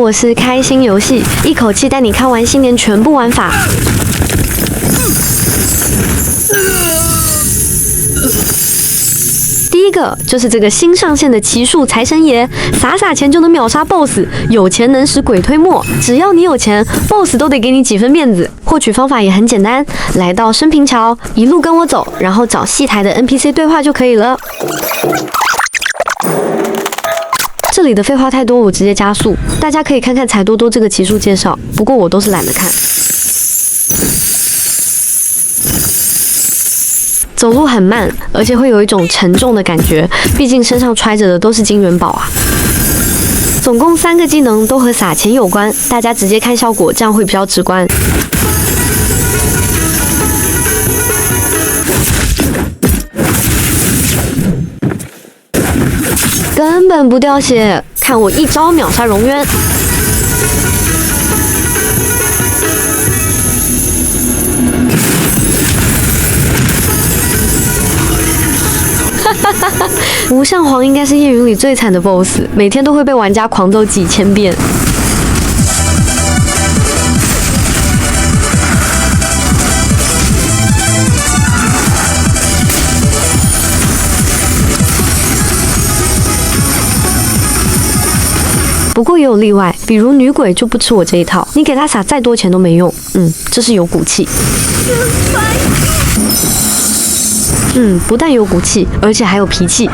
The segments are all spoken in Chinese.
我是開心遊戲，一口氣帶你看完新年全部玩法。第一個就是這個新上線的奇數財神爺，撒撒錢就能秒殺 BOSS， 有錢能使鬼推磨，只要你有錢 ，BOSS 都得給你幾分面子。獲取方法也很簡單，來到升平橋，一路跟我走，然後找戲台的 NPC 對話就可以了。這裡的廢話太多，我直接加速，大家可以看看柴多多這個奇數介紹，不過我都是懶得看。走路很慢，而且會有一種沉重的感覺，畢竟身上揣着的都是金元寶啊。總共3個技能都和撒錢有關，大家直接看效果，這樣會比較直觀。根本不掉血，看我一招秒殺榮淵。無相皇應該是夜雲裡最慘的 BOSS， 每天都會被玩家狂揍幾千遍。不過也有例外，比如女鬼就不吃我這一套，你給她撒再多錢都沒用。這是有骨氣。不但有骨氣，而且還有脾氣。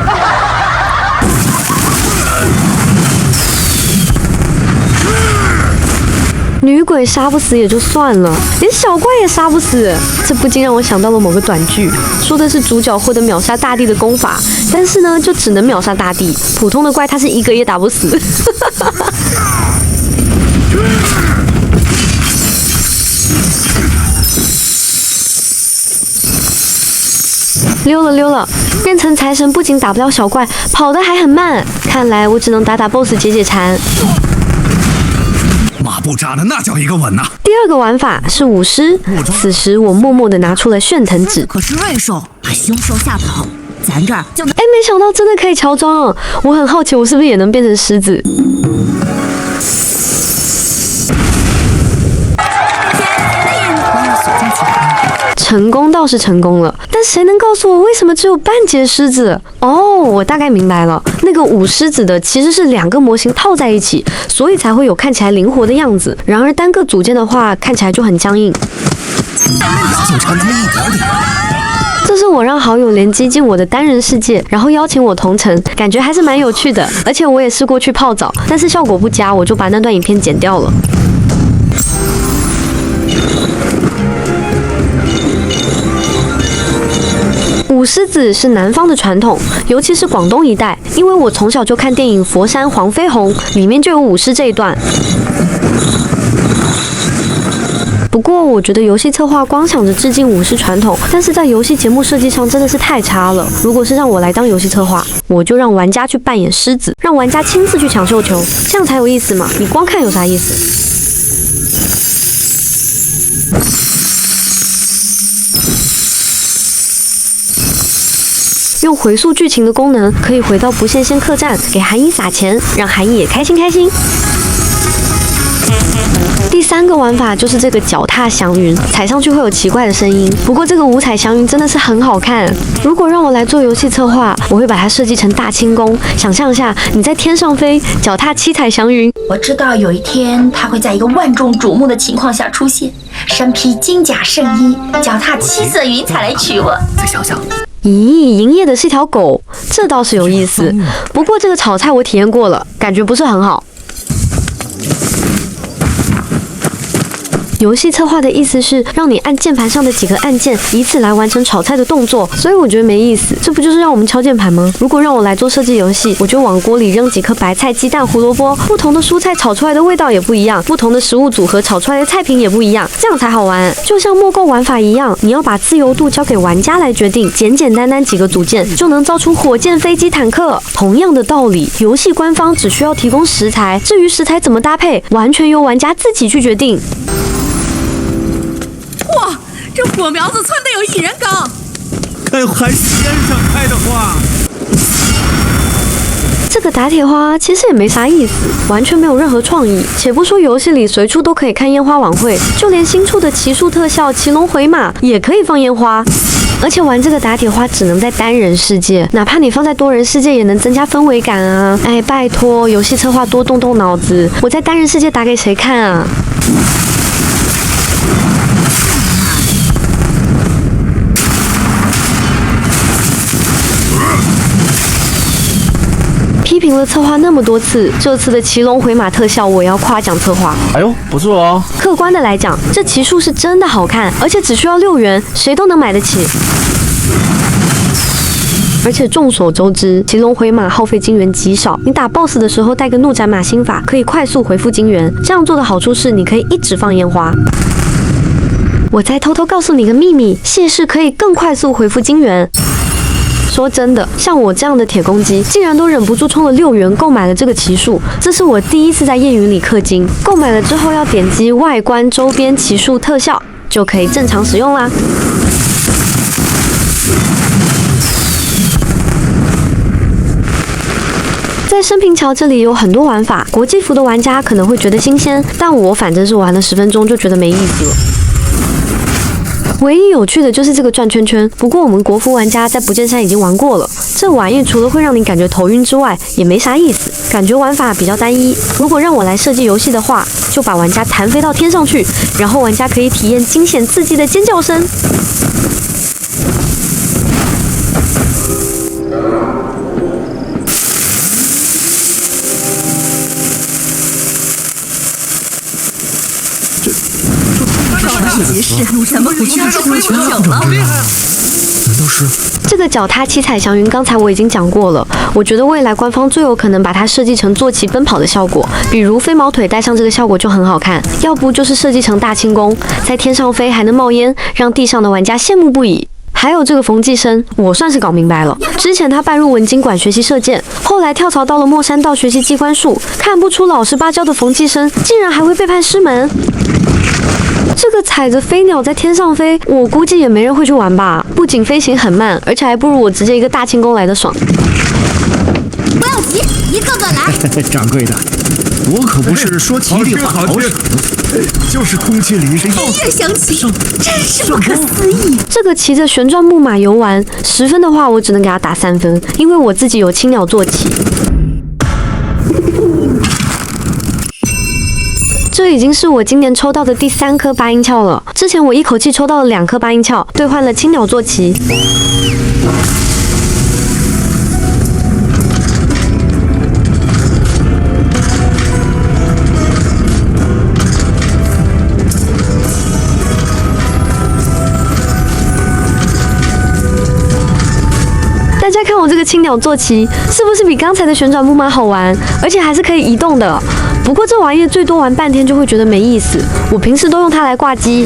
女鬼殺不死也就算了，連小怪也殺不死，這不禁讓我想到了某個短劇，說的是主角獲得秒殺大地的功法，但是呢，就只能秒殺大地，普通的怪他是一個也打不死。溜了，变成財神不僅打不了小怪，跑得還很慢，看來我只能打 BOSS 解饞。馬步扎的那叫一個穩吶！第二個玩法是舞獅，此時我默默地拿出了旋騰指，可是瑞獸，把凶獸嚇跑，咱這兒就能。沒想到真的可以喬裝，我很好奇，我是不是也能變成獅子？成功倒是成功了，但誰能告訴我為什麼只有半截獅子？我大概明白了，那個舞獅子的其實是2個模型套在一起，所以才會有看起來靈活的樣子。然而單個組件的話，看起來就很僵硬。就差那麼一點點。這是我讓好友連擊進我的單人世界，然後邀請我同城，感覺還是蠻有趣的。而且我也試過去泡澡，但是效果不佳，我就把那段影片剪掉了。舞獅子是南方的傳統，尤其是廣東一帶，因為我從小就看電影《佛山黃飛鴻》，裡面就有舞獅這一段。不過我覺得遊戲策劃光想着致敬舞獅傳統，但是在遊戲節目設計上真的是太差了。如果是讓我來當遊戲策劃，我就讓玩家去扮演獅子，讓玩家親自去搶繡球，這樣才有意思嘛！你光看有啥意思？用回溯劇情的功能，可以回到不限仙客棧，給韓一撒錢，讓韓一也開心。第3個玩法就是這個腳踏祥雲，踩上去會有奇怪的聲音。不過這個五彩祥雲真的是很好看。如果讓我來做遊戲策劃，我會把它設計成大輕功。想象一下，你在天上飛，腳踏7彩祥雲。我知道有一天它會在一個萬眾矚目的情況下出現，身披金甲聖衣，腳踏7色雲彩來娶我。再想想。咦，營業的是條狗，這倒是有意思。不過這個炒菜我體驗過了，感覺不是很好。遊戲策劃的意思是讓你按鍵盤上的幾個按鍵，以此來完成炒菜的動作，所以我覺得沒意思。這不就是讓我們敲鍵盤嗎？如果讓我來做設計遊戲，我就往鍋裡扔幾顆白菜、雞蛋、胡蘿蔔，不同的蔬菜炒出來的味道也不一樣，不同的食物組合炒出來的菜品也不一樣，這樣才好玩。就像墨購玩法一樣，你要把自由度交給玩家來決定，簡單幾個組件就能造出火箭、飛機、坦克。同樣的道理，遊戲官方只需要提供食材，至於食材怎麼搭配，完全由玩家自己去決定。哇，這火苗子竄得有1人高，看韓先生開的花，這個打鐵花其實也沒啥意思，完全沒有任何創意。且不說遊戲裡隨處都可以看煙花晚會，就連新出的奇術特效騎龍回馬也可以放煙花。而且玩這個打鐵花只能在單人世界，哪怕你放在多人世界也能增加氛圍感啊！哎，拜託，遊戲策劃多動動腦子，我在單人世界打給誰看啊？批評了策劃那麼多次，這次的騎龍回馬特效我也要誇獎策劃。哎呦，不錯哦！客觀的來講，這騎術是真的好看，而且只需要6元，誰都能買得起。而且眾所周知，騎龍回馬耗費金元極少，你打 BOSS 的時候帶個怒斬馬心法，可以快速回復金元。這樣做的好處是，你可以一直放煙花。我再偷偷告訴你個秘密，謝氏可以更快速回復金元。說真的，像我這樣的鐵公雞，竟然都忍不住充了6元購買了這個騎術。這是我第一次在夜雲裡氪金，購買了之後要點擊外觀周邊騎術特效，就可以正常使用啦。在升平橋這裡有很多玩法，國際服的玩家可能會覺得新鮮，但我反正是玩了10分鐘就覺得沒意思了。唯一有趣的就是這個轉圈圈，不過我們國服玩家在不見山已經玩過了，這玩意除了會讓你感覺頭暈之外，也沒啥意思，感覺玩法比較單一。如果讓我來設計遊戲的話，就把玩家彈飛到天上去，然後玩家可以體驗驚險刺激的尖叫聲。骑士怎么不去这么久了？难道是这個腳踏七彩祥雲，剛才我已經講過了。我覺得未來官方最有可能把它設計成坐騎奔跑的效果，比如飛毛腿戴上這個效果就很好看，要不就是設計成大輕功，在天上飛還能冒煙，讓地上的玩家羨慕不已。還有這個馮繼生，我算是搞明白了。之前他拜入文經館學習射箭，後來跳槽到了墨山道學習機關術，看不出老實巴交的馮繼生，竟然還會背叛師門。這個踩着飛鳥在天上飛，我估計也沒人會去玩吧。不僅飛行很慢，而且還不如我直接一個大輕功來得爽。不要急，一個個來。掌櫃的，我可不是說吉利話好使，就是空氣裡是音樂響起，真是不可思議。這個騎着旋轉木馬遊玩，10分的話我只能給他打3分，因為我自己有青鳥坐騎。這已經是我今年抽到的第3顆8英竅了。之前我一口氣抽到了2顆8英竅，兌換了青鳥坐騎。大家看我這個青鳥坐騎，是不是比剛才的旋轉木馬好玩？而且還是可以移動的。不過這玩意最多玩半天就會覺得沒意思。我平時都用它來掛機，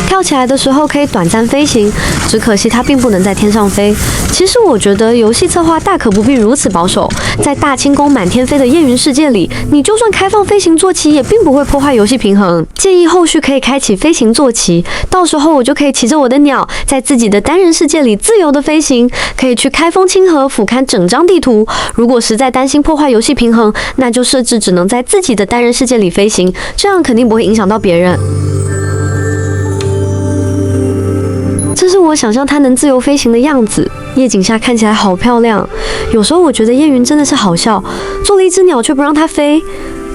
跳起來的時候可以短暫飛行，只可惜它並不能在天上飛。其實我覺得遊戲策劃大可不必如此保守，在大輕功滿天飛的夜雲世界裡，你就算開放飛行坐騎也並不會破壞遊戲平衡。建議後續可以開啟飛行坐騎，到時候我就可以騎着我的鳥，在自己的單人世界裡自由的飛行，可以去開封清河俯瞰整張地圖。如果實在擔心破壞遊戲平衡，那就設置只能在自己的單人世界裡飛行，這樣肯定不會影響到別人。這是我想象它能自由飛行的樣子，夜景下看起來好漂亮。有時候我覺得夜雲真的是好笑，做了一隻鳥卻不讓它飛，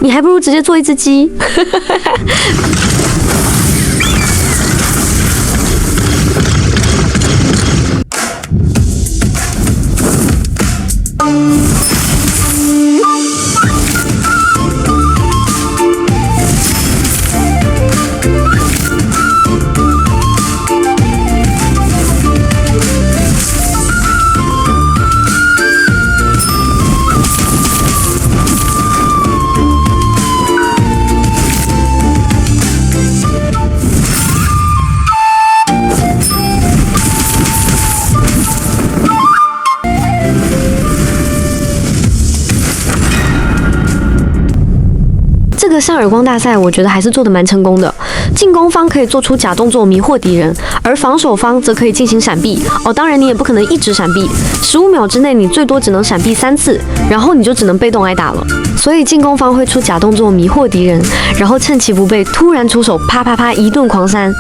你還不如直接做一隻雞。這個扇耳光大賽，我覺得還是做得蠻成功的。進攻方可以做出假動作迷惑敵人，而防守方則可以進行閃避。當然你也不可能一直閃避，15秒之內你最多只能閃避3次，然後你就只能被动挨打了。所以進攻方會出假动作迷惑敵人，然後趁其不備突然出手，啪啪啪一頓狂扇。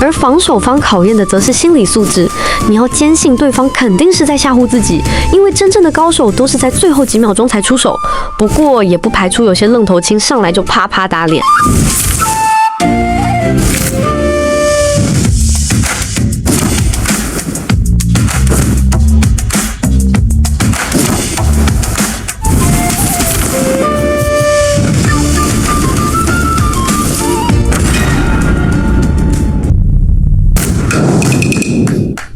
而防守方考驗的則是心理素質，你要堅信對方肯定是在嚇唬自己，因為真正的高手都是在最後幾秒鐘才出手。不過也不排除有些愣頭青上來就啪啪打臉。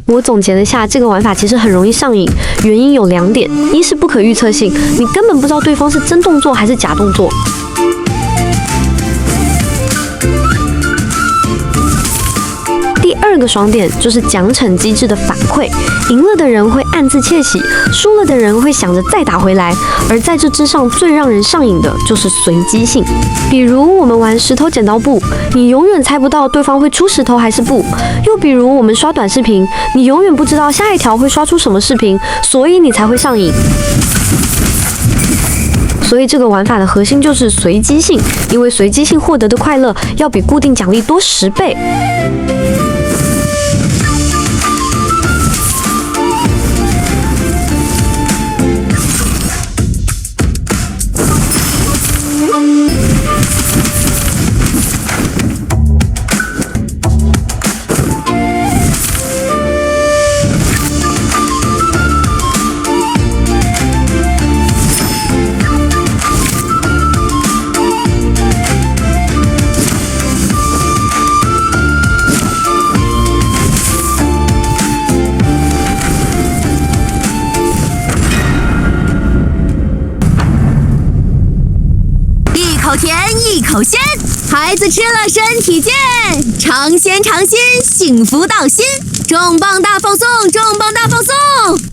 我总結了下，這個玩法其實很容易上癮，原因有2點：一是不可預測性，你根本不知道對方是真動作還是假動作；第2個爽點就是獎懲機制的反饋，贏了的人會暗自竊喜，輸了的人會想着再打回來。而在這之上，最讓人上癮的就是隨機性。比如我們玩石頭剪刀布，你永遠猜不到對方會出石頭還是布；又比如我們刷短視頻，你永遠不知道下一條會刷出什麼視頻，所以你才會上癮。所以這個玩法的核心就是隨機性，因為隨機性獲得的快樂要比固定獎勵多10倍。一口鲜，孩子吃了身體健，嘗鮮嘗鮮，幸福到心，重磅大放送，重磅大放送。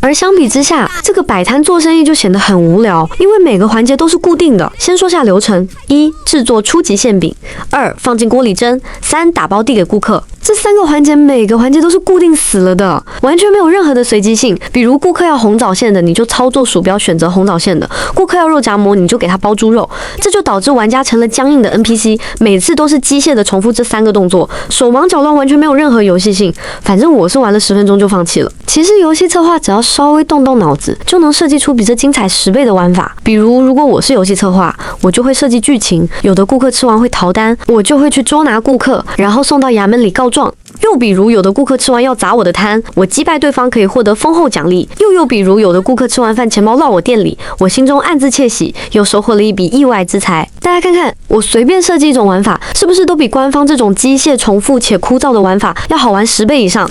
而相比之下，這個擺攤做生意就顯得很無聊，因為每個環節都是固定的。先說下流程：1. 製作初級餡餅；2. 放進鍋裡蒸；3. 打包遞給顧客。這3個環節每個環節都是固定死了的，完全沒有任何的隨機性。比如顧客要紅棗餡的，你就操作鼠標選擇紅棗餡的；顧客要肉夾饃，你就給他包豬肉。這就導致玩家成了僵硬的 NPC， 每次都是機械的重複這3個動作，手忙腳亂，完全沒有任何遊戲性。反正我是玩了10分鐘就放棄了。其實遊戲策劃只要稍微動動腦子，就能設計出比這精彩10倍的玩法。比如果我是遊戲策劃，我就會設計劇情，有的顧客吃完會逃單，我就會去捉拿顧客，然後送到衙門裡告狀。又比如有的顧客吃完要砸我的攤，我擊敗對方可以獲得豐厚獎勵。又比如有的顧客吃完飯錢包落我店裡，我心中暗自竊喜，又收穫了一筆意外之財。大家看看，我隨便設計一種玩法，是不是都比官方這種機械重複且枯燥的玩法要好玩10倍以上？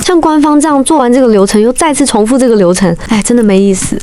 像官方這樣做完這個流程又再次重複這個流程，哎，真的沒意思。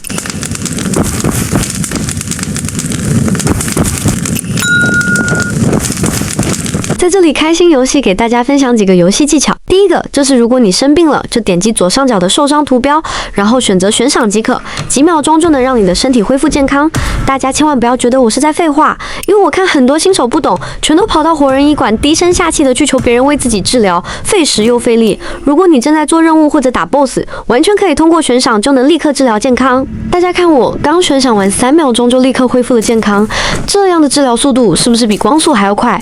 在這裡，開心遊戲給大家分享幾個遊戲技巧。第一個就是，如果你生病了，就點擊左上角的受傷圖標，然後選擇懸賞即可，幾秒鐘就能讓你的身體恢復健康。大家千萬不要覺得我是在廢話，因為我看很多新手不懂，全都跑到活人醫館低聲下氣的去求別人為自己治療，費時又費力。如果你正在做任務或者打 BOSS， 完全可以通過懸賞就能立刻治療健康。大家看我剛懸賞完3秒鐘就立刻恢復了健康，這樣的治療速度是不是比光速還要快？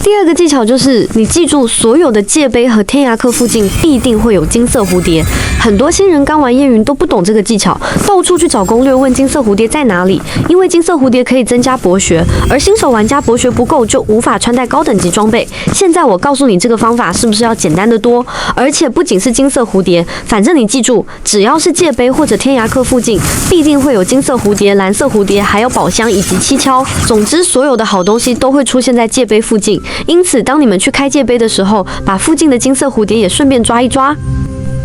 第2個技巧就是，你記住所有的界碑和天涯客附近必定會有金色蝴蝶。很多新人剛玩夜雲都不懂這個技巧，到處去找攻略問金色蝴蝶在哪裡，因為金色蝴蝶可以增加博學，而新手玩家博學不夠就無法穿戴高等級裝備。現在我告訴你這個方法是不是要簡單得多？而且不僅是金色蝴蝶，反正你記住，只要是界碑或者天涯客附近，必定會有金色蝴蝶、藍色蝴蝶，還有寶箱以及七蹺。總之，所有的好東西都會出現在界碑附近。因此，當你們去開界碑的時候，把附近的金色蝴蝶也順便抓一抓。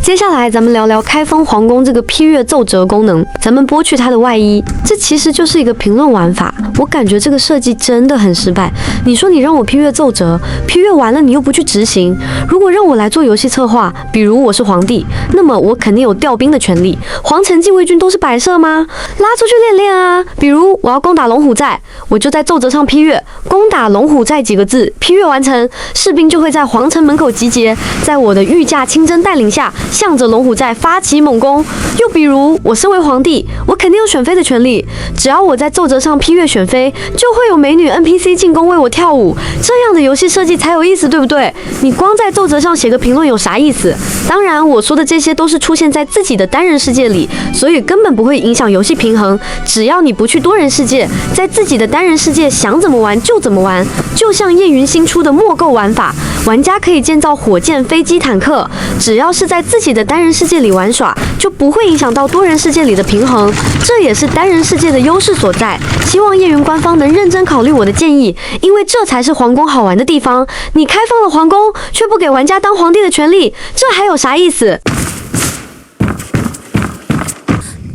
接下來咱們聊聊開封皇宮這個批閱奏折功能，咱們剝去它的外衣，這其實就是一個評論玩法。我感覺這個設計真的很失敗。你說你讓我批閱奏折，批閱完了你又不去執行。如果讓我來做遊戲策劃，比如我是皇帝，那麼我肯定有調兵的權利。皇城禁衛軍都是擺設嗎？拉出去練練啊！比如我要攻打龍虎寨，我就在奏折上批閱“攻打龍虎寨”幾個字，批閱完成，士兵就會在皇城門口集結，在我的御駕親征帶領下，向着龍虎寨發起猛攻。又比如我身為皇帝，我肯定有選妃的權利，只要我在奏折上批閱選妃，就會有美女 NPC 進宮為我跳舞，這樣的遊戲設計才有意思，對不對？你光在奏折上寫個評論有啥意思？當然，我說的這些都是出現在自己的單人世界裡，所以根本不會影響遊戲平衡。只要你不去多人世界，在自己的單人世界想怎麼玩就怎麼玩。就像叶雲新出的墨構玩法，玩家可以建造火箭、飛機、坦克，只要是在自己的單人世界裡玩耍，就不會影響到多人世界裡的平衡。這也是單人世界的優勢所在。希望葉雲官方能認真考慮我的建議，因為這才是皇宮好玩的地方。你開放了皇宮，卻不給玩家當皇帝的權利，這還有啥意思？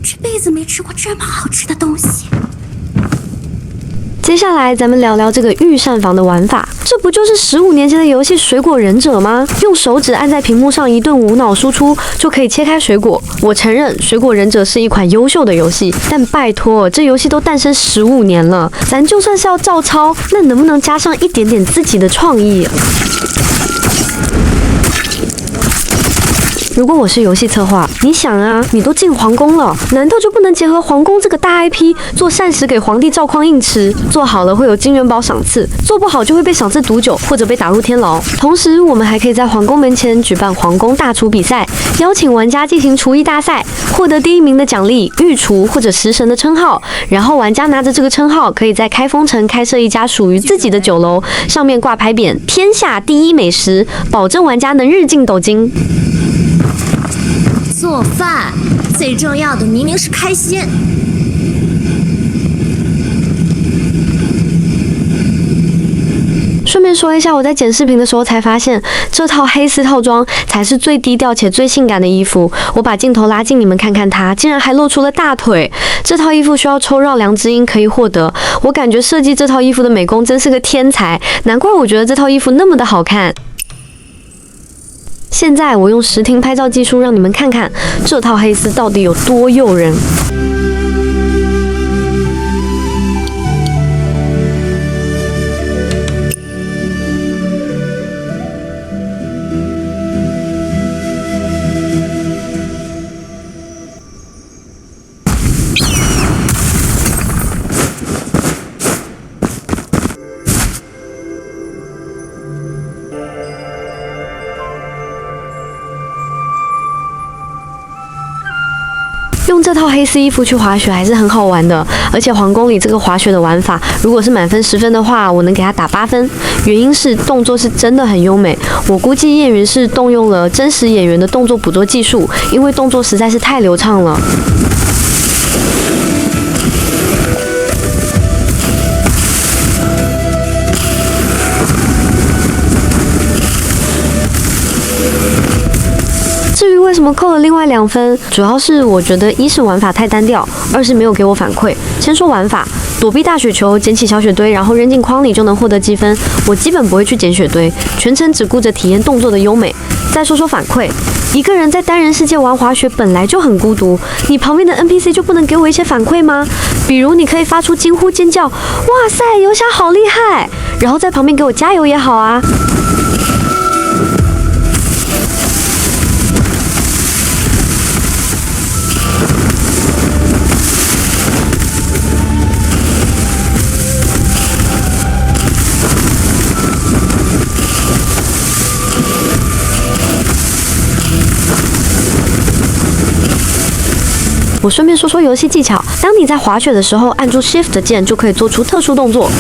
這輩子沒吃過這麼好吃的東西。接下來咱們聊聊這個御膳房的玩法，這不就是15年前的遊戲《水果忍者》嗎？用手指按在屏幕上一頓無腦輸出，就可以切開水果。我承認《水果忍者》是一款優秀的遊戲，但拜託，這遊戲都誕生15年了，咱就算是要照抄，那能不能加上一點點自己的創意？如果我是遊戲策劃，你想啊，你都進皇宮了，難道就不能結合皇宮這個大 IP 做膳食給皇帝照框硬吃？做好了會有金元寶賞賜，做不好就會被賞賜毒酒或者被打入天牢。同時，我們還可以在皇宮門前舉辦皇宮大廚比賽，邀請玩家進行廚藝大賽，獲得第1名的獎勵御廚或者食神的稱號。然後玩家拿着這個稱號，可以在開封城開設一家屬於自己的酒樓，上面掛牌匾“天下第一美食”，保證玩家能日進斗金。做飯最重要的明明是開心。順便說一下，我在剪視頻的時候才發現，這套黑絲套裝才是最低調且最性感的衣服。我把鏡頭拉近，你們看看它，竟然還露出了大腿。這套衣服需要抽繞梁之音可以獲得。我感覺設計這套衣服的美工真是個天才，難怪我覺得這套衣服那麼的好看。現在我用實停拍照技術讓你們看看這套黑絲到底有多誘人。用这套黑絲衣服去滑雪還是很好玩的，而且皇宮裡這個滑雪的玩法，如果是滿分10分的話，我能給它打8分。原因是動作是真的很優美，我估計葉雲是動用了真實演員的動作捕捉技術，因為動作實在是太流暢了。至於為什麼扣了另外2分，主要是我覺得一是玩法太單調，二是沒有給我反饋。先說玩法，躲避大雪球，撿起小雪堆，然後扔進筐裡就能獲得積分。我基本不會去撿雪堆，全程只顧着體驗動作的優美。再說說反饋，一個人在單人世界玩滑雪本來就很孤獨，你旁邊的 NPC 就不能給我一些反饋嗎？比如你可以發出驚呼尖叫，哇塞，遊俠好厲害，然後在旁邊給我加油也好啊。我順便說說遊戲技巧，當你在滑雪的時候，按住 Shift 鍵就可以做出特殊動作。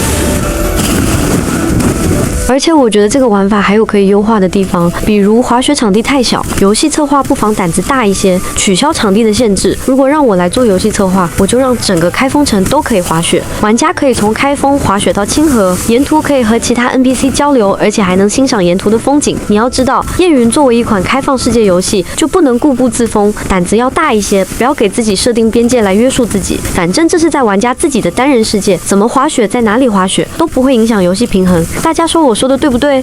而且我覺得這個玩法還有可以優化的地方，比如滑雪場地太小，遊戲策劃不妨膽子大一些，取消場地的限制。如果讓我來做遊戲策劃，我就讓整個開封城都可以滑雪，玩家可以從開封滑雪到清河，沿途可以和其他 NPC 交流，而且還能欣賞沿途的風景。你要知道，燕雲作為一款開放世界遊戲，就不能固步自封，膽子要大一些，不要給自己設定邊界來約束自己。反正這是在玩家自己的單人世界，怎麼滑雪，在哪裡滑雪，都不會影響遊戲平衡。大家說我說的對不對？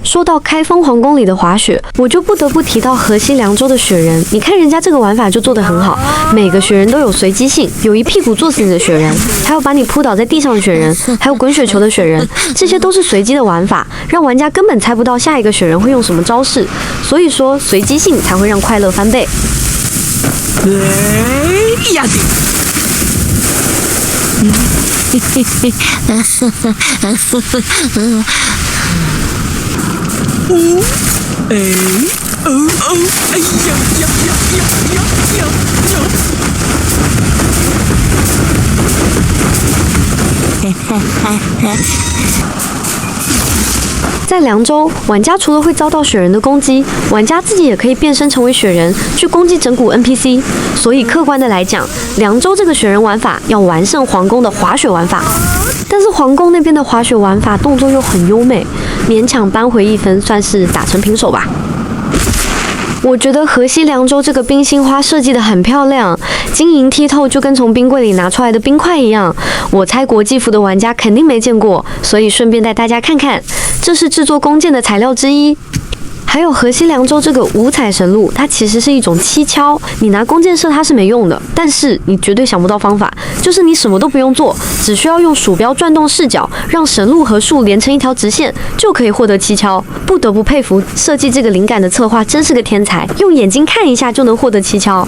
說到開封皇宮裡的滑雪，我就不得不提到河西涼州的雪人。你看人家這個玩法就做得很好，每個雪人都有隨機性，有一屁股坐死你的雪人，還有把你撲倒在地上的雪人，還有滾雪球的雪人，這些都是隨機的玩法，讓玩家根本猜不到下一個雪人會用什麼招式。所以說，隨機性才會讓快樂翻倍。在涼州，玩家除了會遭到雪人的攻擊，玩家自己也可以變身成為雪人，去攻擊整蠱 NPC。所以客觀的來講，涼州這個雪人玩法要完勝皇宮的滑雪玩法。但是皇宮那邊的滑雪玩法動作又很優美，勉強扳回1分，算是打成平手吧。我覺得河西涼州這個冰心花設計得很漂亮，晶瑩剔透，就跟從冰櫃裡拿出來的冰塊一樣。我猜國際服的玩家肯定沒見過，所以順便帶大家看看，這是制作弓箭的材料之一。還有河西涼州這個五彩神鹿，它其實是一種七蹺，你拿弓箭射它是沒用的，但是你絕對想不到方法，就是你什麼都不用做，只需要用鼠標轉動視角，讓神鹿和樹連成一條直線，就可以獲得七蹺。不得不佩服設計這個靈感的策劃真是個天才，用眼睛看一下就能獲得七蹺。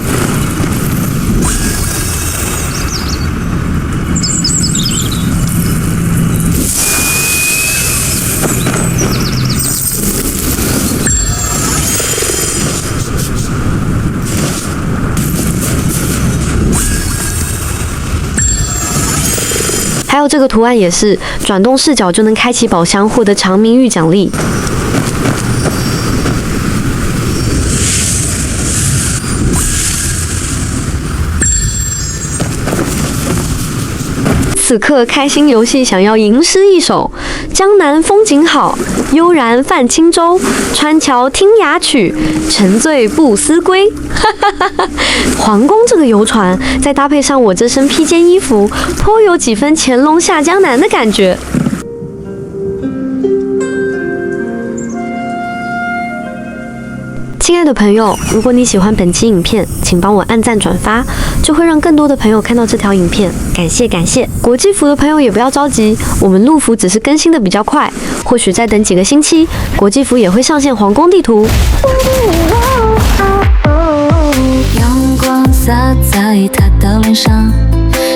還有這個圖案也是轉動視角就能開啟寶箱，獲得長名譽獎勵。此刻開心遊戲想要吟詩一首：江南風景好，悠然泛輕舟，穿橋聽雅曲，沉醉不思歸。皇宮這個遊船，再搭配上我這身披肩衣服，頗有幾分乾隆下江南的感覺。親愛的朋友，如果你喜歡本期影片，請幫我按讚轉發，就會讓更多的朋友看到這條影片。感謝感謝！國際服的朋友也不要着急，我們陸服只是更新的比較快，或許再等幾個星期，國際服也會上線皇宮地圖。陽光灑在他的臉上。